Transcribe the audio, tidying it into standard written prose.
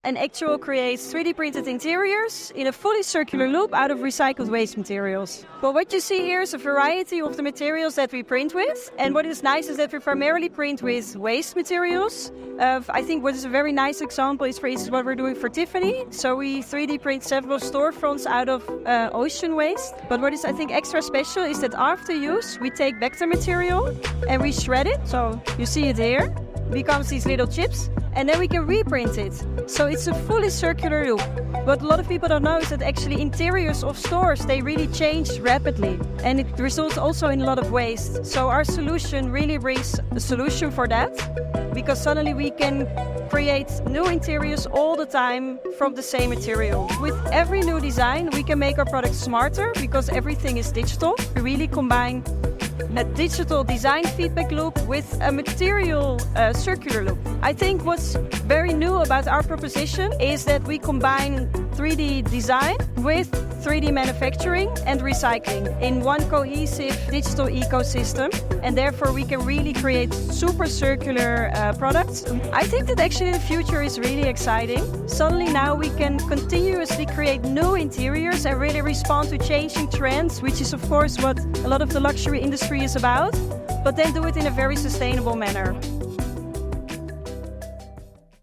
and Aectual creates 3D printed interiors in a fully circular loop out of recycled waste materials. Well, what you see here is a variety of the materials that we print with. And what is nice is that we primarily print with waste materials. I think what is a very nice example is, for instance, what we're doing for Tiffany. So we 3D print several storefronts out of ocean waste. But what is, I think, extra special is that after use, we take back the material and we shred it. So you see it here. Becomes these little chips, and then we can reprint it. So it's a fully circular loop. What a lot of people don't know is that actually interiors of stores, they really change rapidly, and it results also in a lot of waste. So our solution really brings a solution for that, because suddenly we can create new interiors all the time from the same material. With every new design, we can make our products smarter because everything is digital. We really combine a digital design feedback loop with a material circular loop. I think what's very new about our proposition is that we combine 3D design with 3D manufacturing and recycling in one cohesive digital ecosystem, and therefore we can really create super circular products. I think that actually the future is really exciting. Suddenly now we can continuously create new interiors and really respond to changing trends, which is of course what a lot of the luxury industry is about, but then do it in a very sustainable manner.